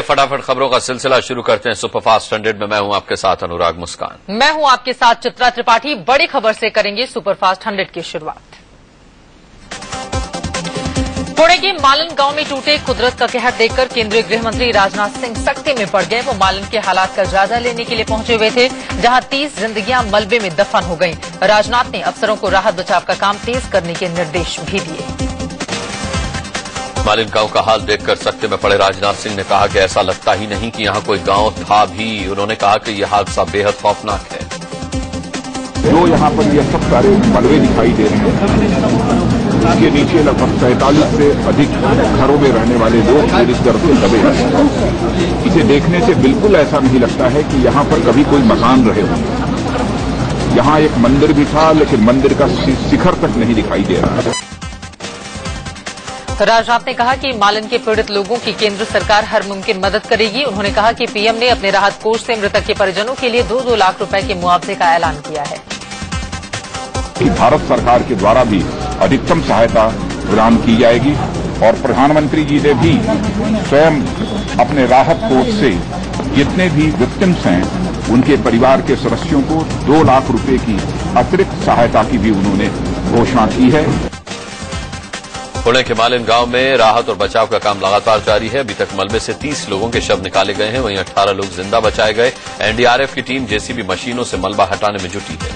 फटाफट खबरों का सिलसिला शुरू करते हैं। सुपरफास्ट 100 में मैं हूं आपके साथ अनुराग मुस्कान। मैं हूं आपके साथ चित्रा त्रिपाठी। बड़ी खबर से करेंगे सुपरफास्ट 100 की शुरुआत। पुणे के मालन गांव में टूटे कुदरत का कहर देखकर केंद्रीय गृह मंत्री राजनाथ सिंह सख्ती में पड़ गए। वो मालन के हालात का जायजा लेने के लिए पहुंचे हुए थे, जहां 30 जिंदगियां मलबे में दफन हो गईं। राजनाथ ने अफसरों को राहत बचाव का काम तेज करने के निर्देश भी दिए। मालिन गांव का हाल देखकर सख्ते में पड़े राजनाथ सिंह ने कहा कि ऐसा लगता ही नहीं कि यहां कोई गांव था भी। उन्होंने कहा कि यह हादसा बेहद खौफनाक है। जो यहाँ पर ये सब सारे मलबे दिखाई दे रहे हैं, इसके नीचे लगभग 47 से अधिक घरों में रहने वाले लोग इस तरह से दबे हैं। इसे देखने से बिल्कुल ऐसा नहीं लगता है कि यहाँ पर कभी कोई मकान रहे हों। यहाँ एक मंदिर भी था, लेकिन मंदिर का शिखर तक नहीं दिखाई दे रहा है। राजनाथ ने कहा कि मालन के पीड़ित लोगों की केंद्र सरकार हर मुमकिन मदद करेगी। उन्होंने कहा कि पीएम ने अपने राहत कोष से मृतक के परिजनों के लिए 2-2 लाख रुपए के मुआवजे का ऐलान किया है। कि भारत सरकार के द्वारा भी अधिकतम सहायता प्रदान की जाएगी और प्रधानमंत्री जी ने भी स्वयं अपने राहत कोष से जितने भी विक्टिम्स हैं उनके परिवार के सदस्यों को 2 लाख रुपए की अतिरिक्त सहायता की भी उन्होंने घोषणा की है। पुणे के मालिन गांव में राहत और बचाव का काम लगातार जारी है। अभी तक मलबे से 30 लोगों के शव निकाले गए हैं, वहीं 18 लोग जिंदा बचाए गए। एनडीआरएफ की टीम जेसीबी मशीनों से मलबा हटाने में जुटी है।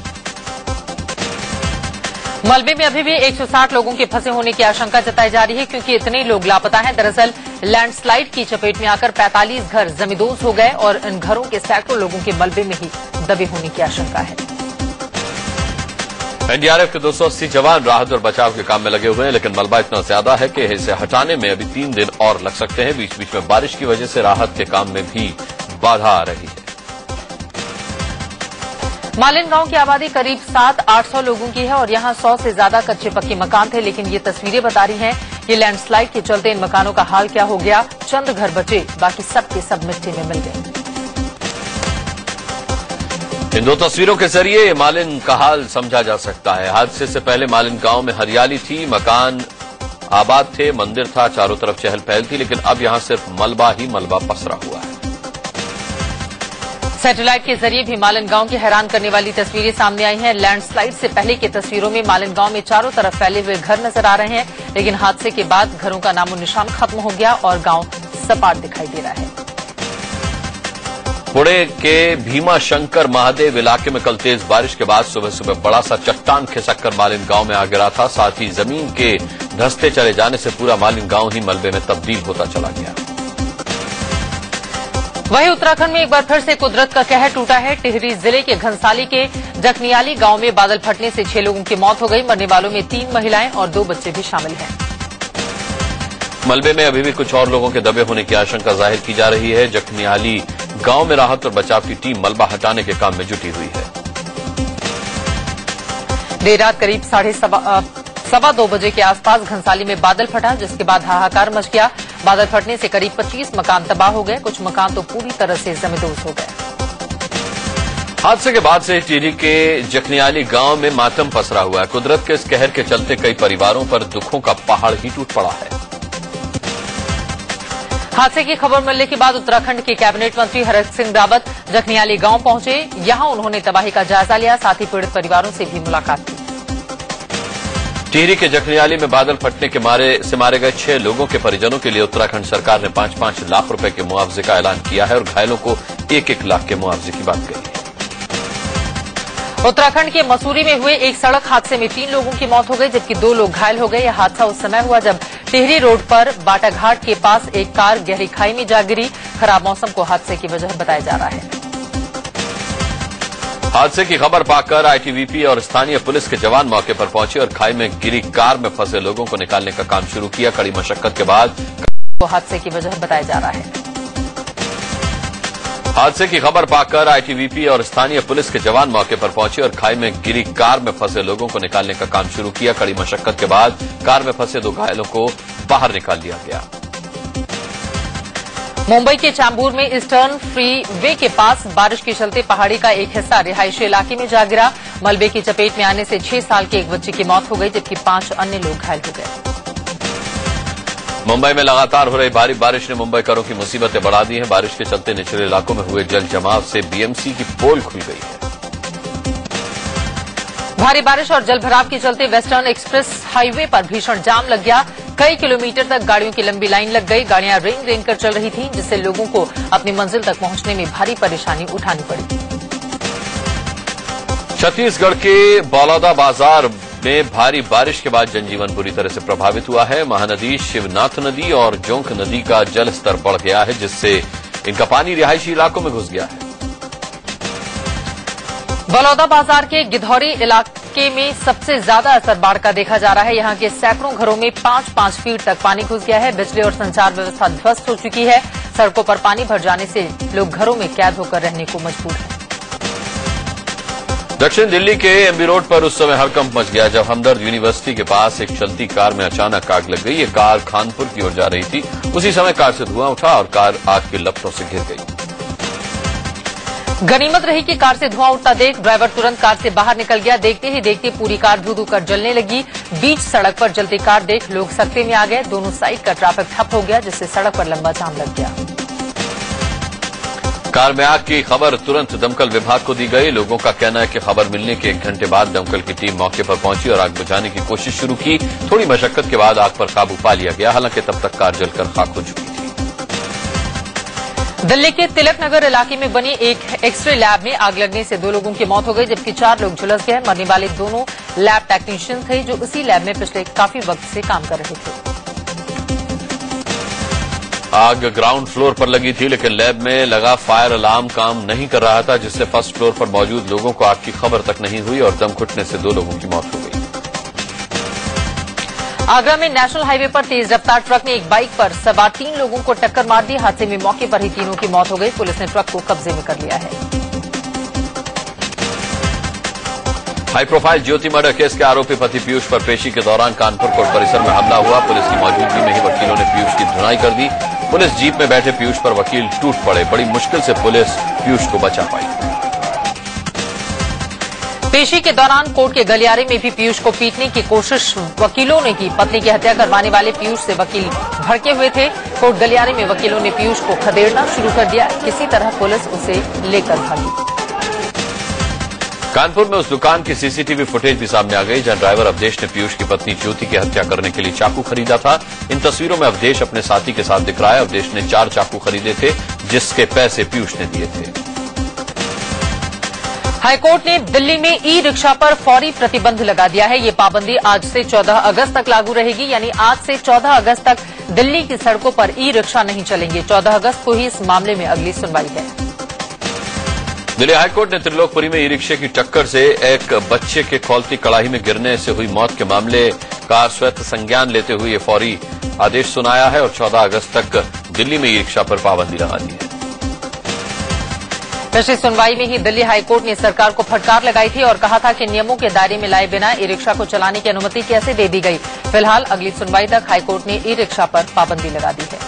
मलबे में अभी भी 160 लोगों के फंसे होने की आशंका जताई जा रही है, क्योंकि इतने लोग लापता हैं। दरअसल लैंडस्लाइड की चपेट में आकर 45 घर जमींदोज हो गए और इन घरों के सैकड़ों लोगों के मलबे में ही दबे होने की आशंका है। एनडीआरएफ के 280 जवान राहत और बचाव के काम में लगे हुए हैं, लेकिन मलबा इतना ज्यादा है कि इसे हटाने में अभी 3 दिन और लग सकते हैं। बीच बीच में बारिश की वजह से राहत के काम में भी बाधा आ रही है। मालिन गांव की आबादी करीब 700-800 लोगों की है और यहां 100 से ज्यादा कच्चे पक्के मकान थे, लेकिन ये तस्वीरें बता रही हैं कि लैंडस्लाइड के चलते इन मकानों का हाल क्या हो गया। चंद घर बचे, बाकी सब के सब मिट्टी में मिल गए। इन 2 तस्वीरों के जरिए मालिन का हाल समझा जा सकता है। हादसे से पहले मालिन गांव में हरियाली थी, मकान आबाद थे, मंदिर था, चारों तरफ चहल पहल थी, लेकिन अब यहां सिर्फ मलबा ही मलबा पसरा हुआ है। सैटेलाइट के जरिए भी मालिन गांव की हैरान करने वाली तस्वीरें सामने आई हैं। लैंडस्लाइड से पहले की तस्वीरों में मालिन गांव में चारों तरफ फैले हुए घर नजर आ रहे हैं, लेकिन हादसे के बाद घरों का नामो निशान खत्म हो गया और गांव सपाट दिखाई दे रहा है। पुणे के भीमा शंकर महादेव इलाके में कल तेज बारिश के बाद सुबह सुबह बड़ा सा चट्टान खिसककर मालिन गांव में आ गिरा था। साथ ही जमीन के धंसते चले जाने से पूरा मालिन गांव ही मलबे में तब्दील होता चला गया। वहीं उत्तराखंड में एक बार फिर से कुदरत का कहर टूटा है। टिहरी जिले के घनसाली के जखनियाली गांव में बादल फटने से 6 लोगों की मौत हो गई। मरने वालों में 3 महिलाएं और 2 बच्चे भी शामिल हैं। मलबे में अभी भी कुछ और लोगों के दबे होने की आशंका जाहिर की जा रही है। जखनियाली गांव में राहत और बचाव की टीम मलबा हटाने के काम में जुटी हुई है। देर रात करीब 2:15 बजे के आसपास घनसाली में बादल फटा, जिसके बाद हाहाकार मच गया। बादल फटने से करीब 25 मकान तबाह हो गए, कुछ मकान तो पूरी तरह से जमींदोज हो गए। हादसे के बाद से टिहरी के जखनियाली गांव में मातम पसरा हुआ है। कुदरत के इस कहर के चलते कई परिवारों पर दुखों का पहाड़ ही टूट पड़ा है। हादसे की खबर मिलने के बाद उत्तराखंड के कैबिनेट मंत्री हरक सिंह रावत जखनियाली गांव पहुंचे। यहां उन्होंने तबाही का जायजा लिया, साथ ही पीड़ित परिवारों से भी मुलाकात की। टिहरी के जखनियाली में बादल फटने के मारे गए 6 लोगों के परिजनों के लिए उत्तराखंड सरकार ने 5-5 लाख रुपए के मुआवजे का ऐलान किया है और घायलों को 1-1 लाख के मुआवजे की बात कही है। उत्तराखंड के मसूरी में हुए एक सड़क हादसे में 3 लोगों की मौत हो गई, जबकि 2 लोग घायल हो गए। यह हादसा उस समय हुआ जब टिहरी रोड पर बाटाघाट के पास एक कार गहरी खाई में जा गिरी। खराब मौसम को हादसे की वजह बताया जा रहा है। हादसे की खबर पाकर आईटीबीपी और स्थानीय पुलिस के जवान मौके पर पहुंचे और खाई में गिरी कार में फंसे लोगों को निकालने का काम शुरू किया। कड़ी मशक्कत के बाद हादसे की वजह बताया जा रहा है। हादसे की खबर पाकर आईटीबीपी और स्थानीय पुलिस के जवान मौके पर पहुंचे और खाई में गिरी कार में फंसे लोगों को निकालने का काम शुरू किया। कड़ी मशक्कत के बाद कार में फंसे 2 घायलों को बाहर निकाल लिया गया। मुंबई के चैम्बूर में ईस्टर्न फ्री वे के पास बारिश के चलते पहाड़ी का एक हिस्सा रिहायशी इलाके में जा गिरा। मलबे की चपेट में आने से 6 साल के एक बच्चे की मौत हो गई, जबकि 5 अन्य लोग घायल हो गए। मुंबई में लगातार हो रही भारी बारिश ने मुंबईकरों की मुसीबतें बढ़ा दी हैं। बारिश के चलते निचले इलाकों में हुए जल जमाव से बीएमसी की पोल खुल गई है। भारी बारिश और जलभराव के चलते वेस्टर्न एक्सप्रेस हाईवे पर भीषण जाम लग गया। कई किलोमीटर तक गाड़ियों की लंबी लाइन लग गई। गाड़ियां रेंग रेंग कर चल रही थीं, जिससे लोगों को अपनी मंजिल तक पहुंचने में भारी परेशानी उठानी पड़ी। छत्तीसगढ़ के बलौदा बाजार में भारी बारिश के बाद जनजीवन बुरी तरह से प्रभावित हुआ है। महानदी, शिवनाथ नदी और जोंक नदी का जलस्तर बढ़ गया है, जिससे इनका पानी रिहायशी इलाकों में घुस गया है। बलौदा बाजार के गिधौरी इलाके में सबसे ज्यादा असर बाढ़ का देखा जा रहा है। यहां के सैकड़ों घरों में 5-5 फीट तक पानी घुस गया है। बिजली और संचार व्यवस्था ध्वस्त हो चुकी है। सड़कों पर पानी भर जाने से लोग घरों में कैद होकर रहने को मजबूर हैं। दक्षिण दिल्ली के एमबी रोड पर उस समय हड़कंप मच गया जब हमदर्द यूनिवर्सिटी के पास एक चलती कार में अचानक आग लग गई। ये कार खानपुर की ओर जा रही थी। उसी समय कार से धुआं उठा और कार आग की लपटों से घिर गई। गनीमत रही कि कार से धुआं उठता देख ड्राइवर तुरंत कार से बाहर निकल गया। देखते ही देखते पूरी कार धू-धू कर जलने लगी। बीच सड़क पर जलती कार देख लोग सकते में आ गए। दोनों साइड का ट्रैफिक ठप हो गया, जिससे सड़क पर लंबा जाम लग गया। कार में आग की खबर तुरंत दमकल विभाग को दी गई। लोगों का कहना है कि खबर मिलने के 1 घंटे बाद दमकल की टीम मौके पर पहुंची और आग बुझाने की कोशिश शुरू की। थोड़ी मशक्कत के बाद आग पर काबू पा लिया गया। हालांकि तब तक कार जलकर खाक हो चुकी थी। दिल्ली के तिलक नगर इलाके में बनी एक एक्सरे लैब में आग लगने से 2 लोगों की मौत हो गई, जबकि 4 लोग झुलस गए। मरने वाले दोनों लैब टेक्नीशियन थे, जो उसी लैब में पिछले काफी वक्त से काम कर रहे थे। आग ग्राउंड फ्लोर पर लगी थी, लेकिन लैब में लगा फायर अलार्म काम नहीं कर रहा था, जिससे फर्स्ट फ्लोर पर मौजूद लोगों को आग की खबर तक नहीं हुई और दम घुटने से 2 लोगों की मौत हो गई। आगरा में नेशनल हाईवे पर तेज रफ्तार ट्रक ने एक बाइक पर सवार 3 लोगों को टक्कर मार दी। हादसे में मौके पर ही तीनों की मौत हो गई। पुलिस ने ट्रक को कब्जे में कर लिया है। हाई प्रोफाइल ज्योति मर्डर केस के आरोपी पति पीयूष पर पेशी के दौरान कानपुर कोर्ट परिसर में हमला हुआ। पुलिस की मौजूदगी में ही वकीलों ने पीयूष की धुनाई कर दी। पुलिस जीप में बैठे पीयूष पर वकील टूट पड़े। बड़ी मुश्किल से पुलिस पीयूष को बचा पाई। पेशी के दौरान कोर्ट के गलियारे में भी पीयूष को पीटने की कोशिश वकीलों ने की। पत्नी की हत्या करवाने वाले पीयूष से वकील भड़के हुए थे। कोर्ट गलियारे में वकीलों ने पीयूष को खदेड़ना शुरू कर दिया। किसी तरह पुलिस उसे लेकर भागी। कानपुर में उस दुकान की सीसीटीवी फुटेज भी सामने आ गई, जहां ड्राइवर अवधेश ने पीयूष की पत्नी ज्योति की हत्या करने के लिए चाकू खरीदा था। इन तस्वीरों में अवधेश अपने साथी के साथ दिख रहा है। अवधेश ने 4 चाकू खरीदे थे, जिसके पैसे पीयूष ने दिए थे। हाईकोर्ट ने दिल्ली में ई रिक्शा पर फौरी प्रतिबंध लगा दिया है। ये पाबंदी आज से 14 अगस्त तक लागू रहेगी, यानी आज से 14 अगस्त तक दिल्ली की सड़कों पर ई रिक्शा नहीं चलेंगे। 14 अगस्त को ही इस मामले में अगली सुनवाई है। दिल्ली हाईकोर्ट ने त्रिलोकपुरी में ई रिक्शे की टक्कर से एक बच्चे के खौलती कड़ाही में गिरने से हुई मौत के मामले का स्वतः संज्ञान लेते हुए ये फौरी आदेश सुनाया है और 14 अगस्त तक दिल्ली में ई रिक्शा पर पाबंदी लगा दी है। पिछली सुनवाई में ही दिल्ली हाईकोर्ट ने सरकार को फटकार लगाई थी और कहा था कि नियमों के दायरे में लाए बिना ई रिक्शा को चलाने की अनुमति कैसे दे दी गई। फिलहाल अगली सुनवाई तक हाईकोर्ट ने ई रिक्शा पर पाबंदी लगा दी है।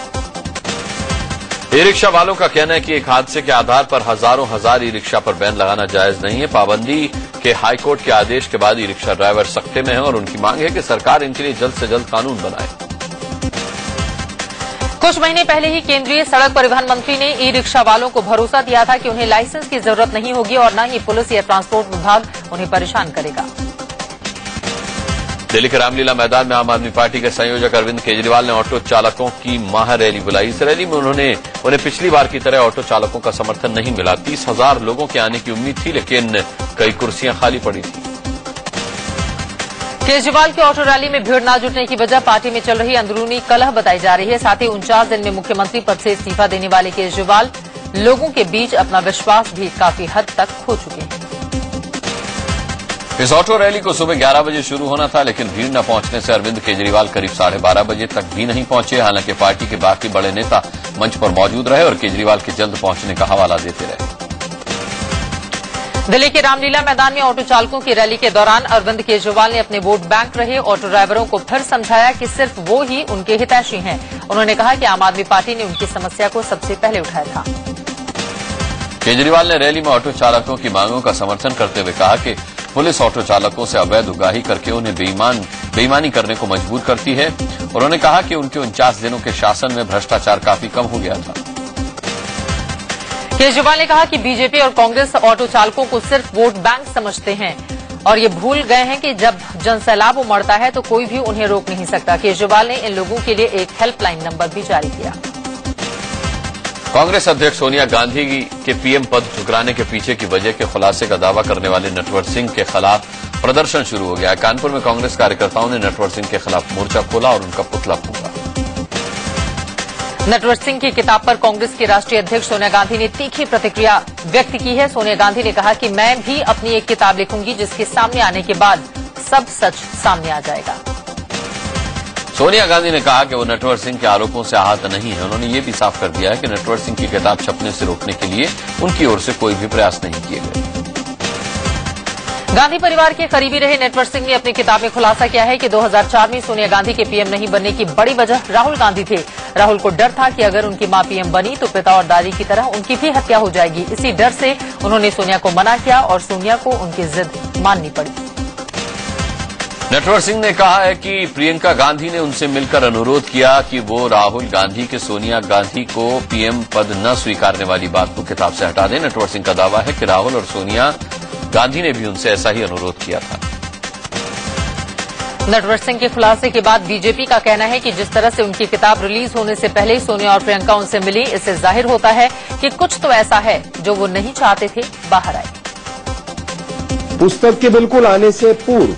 ई रिक्शा वालों का कहना है कि एक हादसे के आधार पर हजारों हजार ई रिक्शा पर बैन लगाना जायज नहीं है। पाबंदी के हाईकोर्ट के आदेश के बाद ई रिक्शा ड्राइवर सख्ते में हैं और उनकी मांग है कि सरकार इनके लिए जल्द से जल्द कानून बनाए। कुछ महीने पहले ही केंद्रीय सड़क परिवहन मंत्री ने ई रिक्शा वालों को भरोसा दिया था कि उन्हें लाइसेंस की जरूरत नहीं होगी और न ही पुलिस या ट्रांसपोर्ट विभाग उन्हें परेशान करेगा। दिल्ली के रामलीला मैदान में आम आदमी पार्टी के संयोजक अरविंद केजरीवाल ने ऑटो चालकों की महारैली बुलाई। इस रैली में उन्हें पिछली बार की तरह ऑटो चालकों का समर्थन नहीं मिला। 30,000 लोगों के आने की उम्मीद थी, लेकिन कई कुर्सियां खाली पड़ी थी। केजरीवाल की ऑटो रैली में भीड़ न जुटने की वजह पार्टी में चल रही अंदरूनी कलह बताई जा रही है। साथ ही 49 दिन में मुख्यमंत्री पद से इस्तीफा देने वाले केजरीवाल लोगों के बीच अपना विश्वास भी काफी हद तक खो चुके हैं। इस ऑटो रैली को सुबह 11 बजे शुरू होना था, लेकिन भीड़ न पहुंचने से अरविंद केजरीवाल करीब 12:30 बजे तक भी नहीं पहुंचे। हालांकि पार्टी के बाकी बड़े नेता मंच पर मौजूद रहे और केजरीवाल के जल्द पहुंचने का हवाला देते रहे। दिल्ली के रामलीला मैदान में ऑटो चालकों की रैली के दौरान अरविंद केजरीवाल ने अपने वोट बैंक रहे ऑटो ड्राइवरों को फिर समझाया कि सिर्फ वो ही उनके हितैषी हैं। उन्होंने कहा कि आम आदमी पार्टी ने उनकी समस्या को सबसे पहले उठाया था। केजरीवाल ने रैली में ऑटो चालकों की मांगों का समर्थन करते हुए कहा कि पुलिस ऑटो चालकों से अवैध उगाही करके उन्हें बेईमान बेईमानी करने को मजबूर करती है। उन्होंने कहा कि उनके 49 दिनों के शासन में भ्रष्टाचार काफी कम हो गया था। केजरीवाल ने कहा कि बीजेपी और कांग्रेस ऑटो चालकों को सिर्फ वोट बैंक समझते हैं और ये भूल गए हैं कि जब जनसैलाब उमड़ता है तो कोई भी उन्हें रोक नहीं सकता। केजरीवाल ने इन लोगों के लिए एक हेल्पलाइन नंबर भी जारी किया। कांग्रेस अध्यक्ष सोनिया गांधी के पीएम पद ठुकराने के पीछे की वजह के खुलासे का दावा करने वाले नटवर सिंह के खिलाफ प्रदर्शन शुरू हो गया है। कानपुर में कांग्रेस कार्यकर्ताओं ने नटवर सिंह के खिलाफ मोर्चा खोला और उनका पुतला फूंका। नटवर सिंह की किताब पर कांग्रेस की राष्ट्रीय अध्यक्ष सोनिया गांधी ने तीखी प्रतिक्रिया व्यक्त की है। सोनिया गांधी ने कहा कि मैं भी अपनी एक किताब लिखूंगी जिसके सामने आने के बाद सब सच सामने आ जाएगा। सोनिया गांधी ने कहा कि वो नटवर सिंह के आरोपों से आहत नहीं है। उन्होंने ये भी साफ कर दिया है कि नटवर सिंह की किताब छपने से रोकने के लिए उनकी ओर से कोई भी प्रयास नहीं किए गए। गांधी परिवार के करीबी रहे नटवर सिंह ने अपनी किताब में खुलासा किया है कि 2004 में सोनिया गांधी के पीएम नहीं बनने की बड़ी वजह राहुल गांधी थे। राहुल को डर था कि अगर उनकी मां पीएम बनी तो पिता और दादी की तरह उनकी भी हत्या हो जाएगी। इसी डर से उन्होंने सोनिया को मना किया और सोनिया को उनकी जिद माननी पड़ी। नटवर सिंह ने कहा है कि प्रियंका गांधी ने उनसे मिलकर अनुरोध किया कि वो राहुल गांधी के सोनिया गांधी को पीएम पद न स्वीकारने वाली बात को किताब से हटा दें। नटवर सिंह का दावा है कि राहुल और सोनिया गांधी ने भी उनसे ऐसा ही अनुरोध किया था। नटवर सिंह के खुलासे के बाद बीजेपी का कहना है कि जिस तरह से उनकी किताब रिलीज होने से पहले सोनिया और प्रियंका उनसे मिली, इससे जाहिर होता है कि कुछ तो ऐसा है जो वो नहीं चाहते थे बाहर आए। पुस्तक के बिल्कुल आने से पूर्व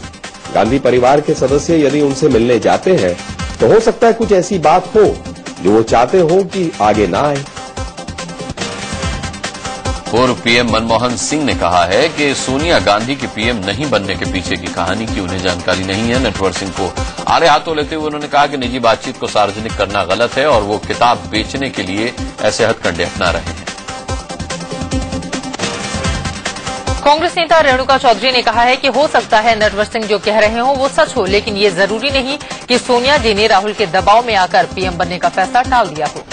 गांधी परिवार के सदस्य यदि उनसे मिलने जाते हैं तो हो सकता है कुछ ऐसी बात हो जो वो चाहते हो कि आगे ना आए। पूर्व पीएम मनमोहन सिंह ने कहा है कि सोनिया गांधी के पीएम नहीं बनने के पीछे की कहानी की उन्हें जानकारी नहीं है। नटवर सिंह को आड़े हाथों लेते हुए उन्होंने कहा कि निजी बातचीत को सार्वजनिक करना गलत है और वो किताब बेचने के लिए ऐसे हथकंडे अपना रहे हैं। कांग्रेस नेता रेणुका चौधरी ने कहा है कि हो सकता है नटवर सिंह जो कह रहे हो वो सच हो, लेकिन ये जरूरी नहीं कि सोनिया जी ने राहुल के दबाव में आकर पीएम बनने का फैसला टाल दिया हो।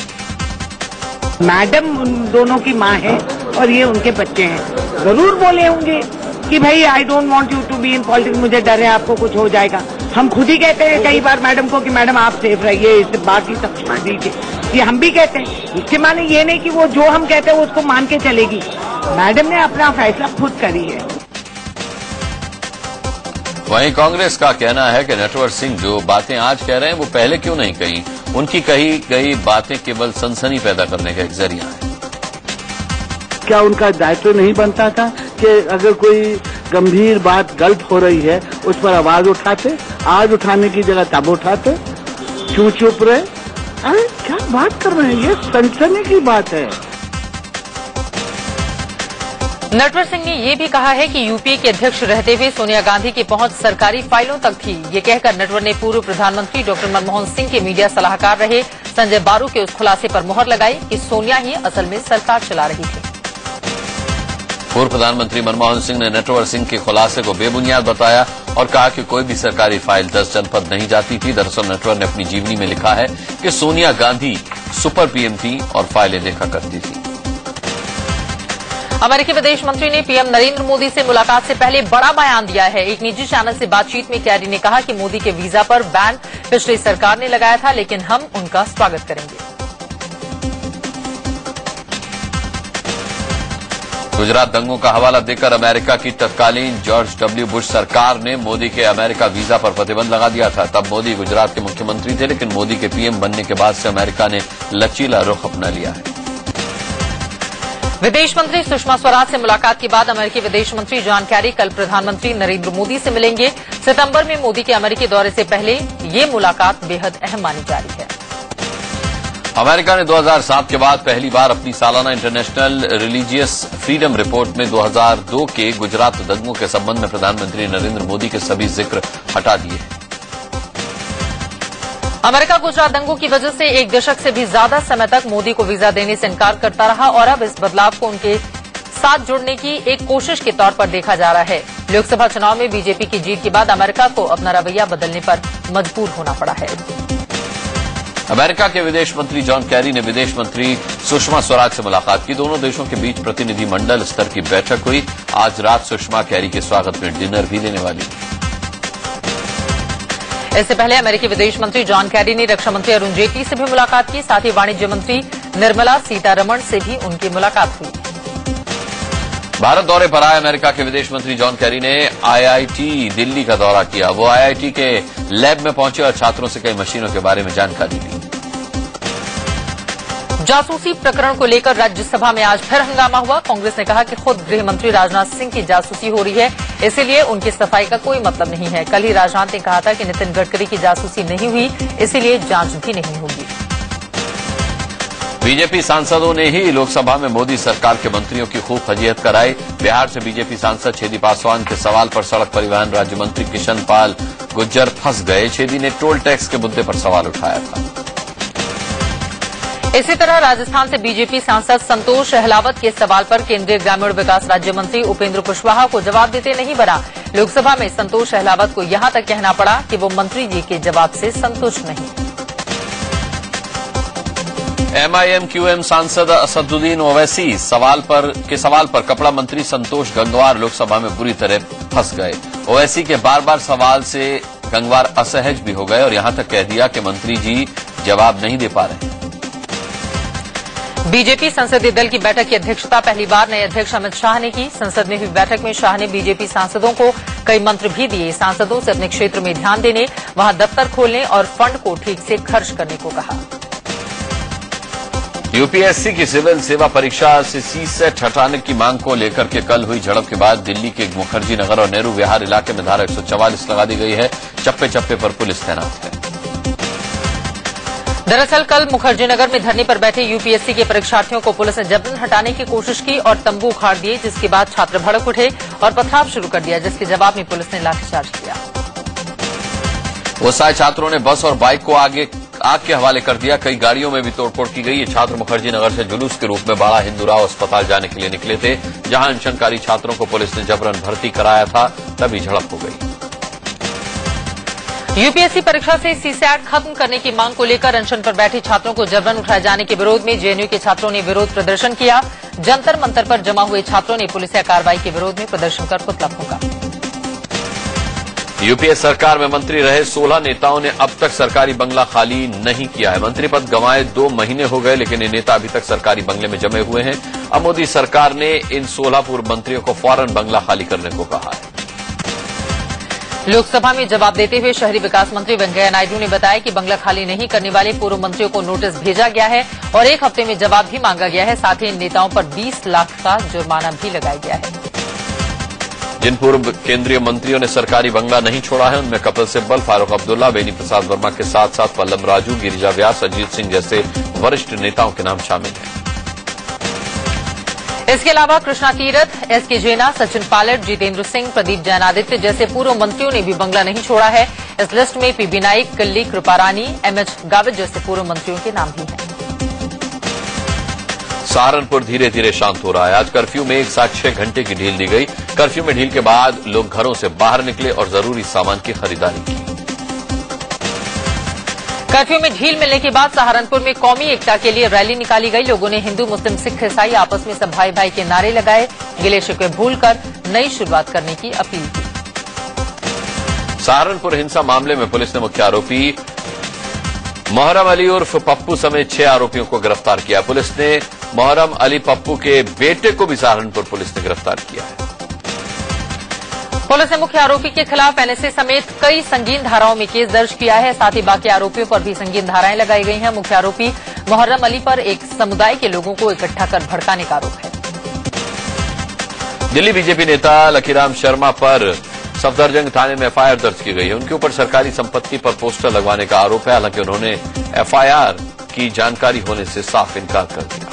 मैडम उन दोनों की मां है और ये उनके बच्चे हैं। जरूर बोले होंगे कि भाई I don't want you to be in politics, मुझे डर है आपको कुछ हो जाएगा। हम खुद ही कहते हैं कई बार मैडम को कि मैडम आप सेफ रहिए, इससे बाकी सब छोड़ दीजिए। ये हम भी कहते हैं। इसके माने ये नहीं कि वो जो हम कहते हैं उसको मान के चलेगी। मैडम ने अपना फैसला खुद करी है। वहीं कांग्रेस का कहना है कि नटवर सिंह जो बातें आज कह रहे हैं वो पहले क्यों नहीं कही। उनकी कही गई बातें केवल सनसनी पैदा करने का एक जरिया है। क्या उनका दायित्व नहीं बनता था कि अगर कोई गंभीर बात गलत हो रही है उस पर आवाज उठाते? आज उठाने की जगह तब उठाते, क्यों चुप रहे? अरे क्या बात कर रहे हैं, ये सनसनी की बात है। नटवर सिंह ने यह भी कहा है कि यूपीए के अध्यक्ष रहते हुए सोनिया गांधी की पहुंच सरकारी फाइलों तक थी। ये कहकर नटवर ने पूर्व प्रधानमंत्री डॉक्टर मनमोहन सिंह के मीडिया सलाहकार रहे संजय बारू के उस खुलासे पर मुहर लगाई कि सोनिया ही असल में सरकार चला रही थी। पूर्व प्रधानमंत्री मनमोहन सिंह ने नटवर सिंह के खुलासे को बेबुनियाद बताया और कहा कि कोई भी सरकारी फाइल 10 जनपद नहीं जाती थी। दरअसल नटवर ने अपनी जीवनी में लिखा है कि सोनिया गांधी सुपर पीएम थी और फाइलें देखा करती थी। अमेरिकी विदेश मंत्री ने पीएम नरेंद्र मोदी से मुलाकात से पहले बड़ा बयान दिया है। एक निजी चैनल से बातचीत में कैरी ने कहा कि मोदी के वीजा पर बैन पिछली सरकार ने लगाया था, लेकिन हम उनका स्वागत करेंगे। गुजरात दंगों का हवाला देकर अमेरिका की तत्कालीन जॉर्ज डब्ल्यू बुश सरकार ने मोदी के अमेरिका वीजा पर प्रतिबंध लगा दिया था। तब मोदी गुजरात के मुख्यमंत्री थे, लेकिन मोदी के पीएम बनने के बाद से अमेरिका ने लचीला रुख अपना लिया है। विदेश मंत्री सुषमा स्वराज से मुलाकात के बाद अमेरिकी विदेश मंत्री जॉन कैरी कल प्रधानमंत्री नरेंद्र मोदी से मिलेंगे। सितंबर में मोदी के अमेरिकी दौरे से पहले ये मुलाकात बेहद अहम मानी जा रही है। अमेरिका ने 2007 के बाद पहली बार अपनी सालाना इंटरनेशनल रिलीजियस फ्रीडम रिपोर्ट में 2002 के गुजरात दंगों के संबंध में प्रधानमंत्री नरेंद्र मोदी के सभी जिक्र हटा दिए। अमेरिका गुजरात दंगों की वजह से 1 दशक से भी ज्यादा समय तक मोदी को वीजा देने से इनकार करता रहा और अब इस बदलाव को उनके साथ जुड़ने की एक कोशिश के तौर पर देखा जा रहा है। लोकसभा चुनाव में बीजेपी की जीत के बाद अमेरिका को अपना रवैया बदलने पर मजबूर होना पड़ा है। अमेरिका के विदेश मंत्री जॉन कैरी ने विदेश मंत्री सुषमा स्वराज से मुलाकात की। दोनों देशों के बीच प्रतिनिधि मंडल स्तर की बैठक हुई। आज रात सुषमा कैरी के स्वागत में डिनर भी देने वाली। इससे पहले अमेरिकी विदेश मंत्री जॉन कैरी ने रक्षा मंत्री अरुण जेटली से भी मुलाकात की। साथ ही वाणिज्य मंत्री निर्मला सीतारमण से भी उनकी मुलाकात हुई। भारत दौरे पर आए अमेरिका के विदेश मंत्री जॉन कैरी ने आईआईटी दिल्ली का दौरा किया। वो आईआईटी के लैब में पहुंचे और छात्रों से कई मशीनों के बारे में जानकारी ली। जासूसी प्रकरण को लेकर राज्यसभा में आज फिर हंगामा हुआ। कांग्रेस ने कहा कि खुद गृह मंत्री राजनाथ सिंह की जासूसी हो रही है, इसीलिए उनकी सफाई का कोई मतलब नहीं है। कल ही राजनाथ ने कहा था कि नितिन गडकरी की जासूसी नहीं हुई, इसीलिए जांच भी नहीं होगी। बीजेपी सांसदों ने ही लोकसभा में मोदी सरकार के मंत्रियों की खूब फजीहत कराई। बिहार से बीजेपी सांसद छेदी पासवान के सवाल पर सड़क परिवहन राज्य मंत्री किशन पाल गुर्जर फंस गए। छेदी ने टोल टैक्स के मुद्दे पर सवाल उठाया था। इसी तरह राजस्थान से बीजेपी सांसद संतोष अहलावत के सवाल पर केंद्रीय ग्रामीण विकास राज्य मंत्री उपेंद्र कुशवाहा को जवाब देते नहीं बना। लोकसभा में संतोष अहलावत को यहां तक कहना पड़ा कि वो मंत्री जी के जवाब से संतुष्ट नहीं। एमआईएम-क्यूएम सांसद असदुद्दीन ओवैसी सवाल पर कपड़ा मंत्री संतोष गंगवार लोकसभा में बुरी तरह फंस गए। ओवैसी के बार बार सवाल से गंगवार असहज भी हो गए और यहां तक कह दिया कि मंत्री जी जवाब नहीं दे पा रहे। बीजेपी संसदीय दल की बैठक की अध्यक्षता पहली बार नए अध्यक्ष अमित शाह ने की। संसद में हुई बैठक में शाह ने बीजेपी सांसदों को कई मंत्र भी दिए। सांसदों से अपने क्षेत्र में ध्यान देने, वहां दफ्तर खोलने और फंड को ठीक से खर्च करने को कहा। यूपीएससी की सिविल सेवा परीक्षा से सीसेट हटाने की मांग को लेकर के कल हुई झड़प के बाद दिल्ली के मुखर्जी नगर और नेहरू विहार इलाके में धारा 144 लगा दी गई है। चप्पे चप्पे पर पुलिस तैनात है। दरअसल कल मुखर्जी नगर में धरने पर बैठे यूपीएससी के परीक्षार्थियों को पुलिस ने जबरन हटाने की कोशिश की और तंबू उखाड़ दिए, जिसके बाद छात्र भड़क उठे और पथराव शुरू कर दिया, जिसके जवाब में पुलिस ने लाठीचार्ज किया। उत्साही छात्रों ने बस और बाइक को आग के हवाले कर दिया। कई गाड़ियों में भी तोड़फोड़ की गई। ये छात्र मुखर्जी नगर से जुलूस के रूप में बाड़ा हिंदूराव अस्पताल जाने के लिए निकले थे, जहां अनशनकारी छात्रों को पुलिस ने जबरन भर्ती कराया था, तभी झड़प हो गई। यूपीएससी परीक्षा से सीसेट खत्म करने की मांग को लेकर अनशन पर बैठे छात्रों को जबरन उठाए जाने के विरोध में जेएनयू के छात्रों ने विरोध प्रदर्शन किया। जंतर मंतर पर जमा हुए छात्रों ने पुलिस कार्रवाई के विरोध में प्रदर्शन कर पुतला फूंका। यूपीए सरकार में मंत्री रहे 16 नेताओं ने अब तक सरकारी बंगला खाली नहीं किया है। मंत्री पद गंवाए 2 महीने हो गए, लेकिन ये नेता अभी तक सरकारी बंगले में जमे हुए हैं। अब मोदी सरकार ने इन 16 पूर्व मंत्रियों को फौरन बंगला खाली करने को कहा है। लोकसभा में जवाब देते हुए शहरी विकास मंत्री वेंकैया नायडू ने बताया कि बंगला खाली नहीं करने वाले पूर्व मंत्रियों को नोटिस भेजा गया है और 1 हफ्ते में जवाब भी मांगा गया है। साथ ही इन नेताओं पर 20 लाख का जुर्माना भी लगाया गया है। जिन पूर्व केंद्रीय मंत्रियों ने सरकारी बंगला नहीं छोड़ा है, उनमें कपिल सिब्बल, फारूक अब्दुल्ला, बेनी प्रसाद वर्मा के साथ साथ पल्लव राजू, गिरिजा व्यास, अजीत सिंह जैसे वरिष्ठ नेताओं के नाम शामिल हैं। इसके अलावा कृष्णा तीरथ, एसके जैना, सचिन पायलट, जितेंद्र सिंह, प्रदीप जैन आदित्य जैसे पूर्व मंत्रियों ने भी बंगला नहीं छोड़ा है। इस लिस्ट में पीबी नाइक, कल्ली कृपारानी, एमएच गावित जैसे पूर्व मंत्रियों के नाम भी हैं। सहारनपुर धीरे धीरे शांत हो रहा है। आज कर्फ्यू में एक साथ 6 घंटे की ढील दी गई। कर्फ्यू में ढील के बाद लोग घरों से बाहर निकले और जरूरी सामान की खरीदारी की। कर्फ्यू में ढील मिलने के बाद सहारनपुर में कौमी एकता के लिए रैली निकाली गई। लोगों ने हिंदू, मुस्लिम, सिख, ईसाई आपस में सब भाई भाई के नारे लगाए। गिले शिकवे भूलकर नई शुरुआत करने की अपील की। सहारनपुर हिंसा मामले में पुलिस ने मुख्य आरोपी मोहर्रम अली उर्फ पप्पू समेत 6 आरोपियों को गिरफ्तार किया। पुलिस ने मोहर्रम अली पप्पू के बेटे को भी सहारनपुर पुलिस ने गिरफ्तार किया है। पुलिस ने मुख्य आरोपी के खिलाफ एनएसए समेत कई संगीन धाराओं में केस दर्ज किया है। साथ ही बाकी आरोपियों पर भी संगीन धाराएं लगाई गई हैं। मुख्य आरोपी मोहर्रम अली पर एक समुदाय के लोगों को इकट्ठा कर भड़काने का आरोप है। दिल्ली बीजेपी नेता लकीराम शर्मा पर सफदरजंग थाने में एफआईआर दर्ज की गई है। उनके ऊपर सरकारी संपत्ति पर पोस्टर लगवाने का आरोप है। हालांकि उन्होंने एफआईआर की जानकारी होने से साफ इनकार कर दिया।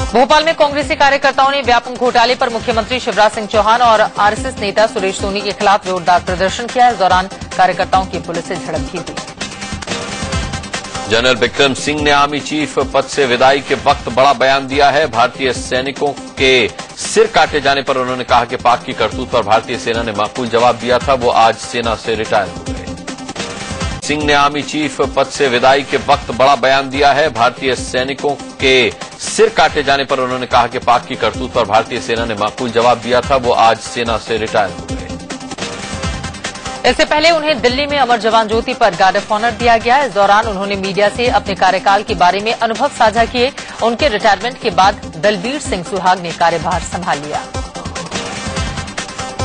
भोपाल में कांग्रेसी कार्यकर्ताओं ने व्यापम घोटाले पर मुख्यमंत्री शिवराज सिंह चौहान और आरएसएस नेता सुरेश सोनी के खिलाफ जोरदार प्रदर्शन किया। इस दौरान कार्यकर्ताओं की पुलिस से झड़प भी हुई। जनरल विक्रम सिंह ने आर्मी चीफ पद से विदाई के वक्त बड़ा बयान दिया है। भारतीय सैनिकों के सिर काटे जाने पर उन्होंने कहा कि पाक की करतूत पर भारतीय सेना ने माकूल जवाब दिया था। वो आज सेना से रिटायर हो गए। सिंह ने आर्मी चीफ पद से विदाई के वक्त बड़ा बयान दिया है। भारतीय सैनिकों के सिर काटे जाने पर उन्होंने कहा कि पाक की करतूत पर भारतीय सेना ने माकूल जवाब दिया था। वो आज सेना से रिटायर हो गए। इससे पहले उन्हें दिल्ली में अमर जवान ज्योति पर गार्ड ऑफ ऑनर दिया गया। इस दौरान उन्होंने मीडिया से अपने कार्यकाल के बारे में अनुभव साझा किए। उनके रिटायरमेंट के बाद दलबीर सिंह सुहाग ने कार्यभार संभाल लिया।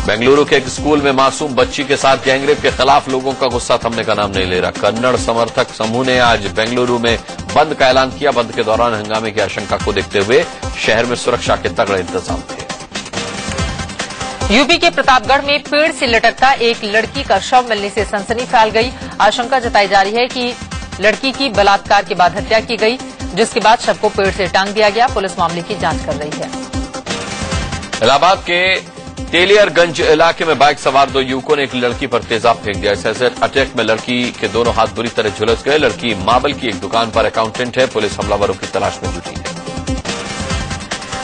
बेंगलुरु के एक स्कूल में मासूम बच्ची के साथ गैंगरेप के खिलाफ लोगों का गुस्सा थमने का नाम नहीं ले रहा। कन्नड़ समर्थक समूह ने आज बेंगलुरु में बंद का ऐलान किया। बंद के दौरान हंगामे की आशंका को देखते हुए शहर में सुरक्षा के तगड़े इंतजाम थे। यूपी के प्रतापगढ़ में पेड़ से लटकता एक लड़की का शव मिलने से सनसनी फैल गई। आशंका जताई जा रही है कि लड़की की बलात्कार के बाद हत्या की गई, जिसके बाद शव को पेड़ से टांग दिया गया। पुलिस मामले की जांच कर रही है। इलाहाबाद के तेलियरगंज इलाके में बाइक सवार 2 युवकों ने एक लड़की पर तेजाब फेंक दिया। इस एसिड अटैक में लड़की के दोनों हाथ बुरी तरह झुलस गए। लड़की माबल की एक दुकान पर अकाउंटेंट है। पुलिस हमलावरों की तलाश में जुटी है।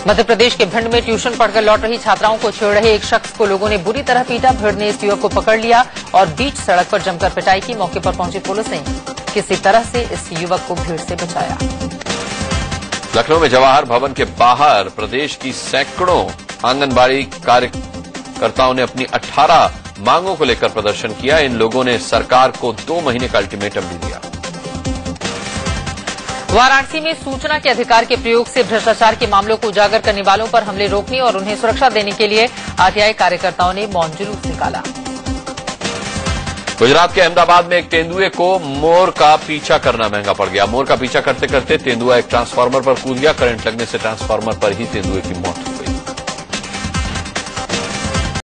मध्य प्रदेश के भिंड में ट्यूशन पढ़कर लौट रही छात्राओं को छेड़ रहे एक शख्स को लोगों ने बुरी तरह पीटा। भीड़ ने इस युवक को पकड़ लिया और बीच सड़क पर जमकर पिटाई की। मौके पर पहुंची पुलिस ने किसी तरह से इस युवक को भीड़ से बचाया। लखनऊ में जवाहर भवन के बाहर प्रदेश की सैकड़ों आंगनबाड़ी कार्यकर्ताओं ने अपनी 18 मांगों को लेकर प्रदर्शन किया। इन लोगों ने सरकार को 2 महीने का अल्टीमेटम भी दिया। वाराणसी में सूचना के अधिकार के प्रयोग से भ्रष्टाचार के मामलों को उजागर करने वालों पर हमले रोकने और उन्हें सुरक्षा देने के लिए आरटीआई कार्यकर्ताओं ने मौन जुलूस निकाला। गुजरात के अहमदाबाद में एक तेंदुए को मोर का पीछा करना महंगा पड़ गया। मोर का पीछा करते करते तेंदुआ एक ट्रांसफार्मर पर कूद गया। करंट लगने से ट्रांसफार्मर पर ही तेंदुए की मौत हुई।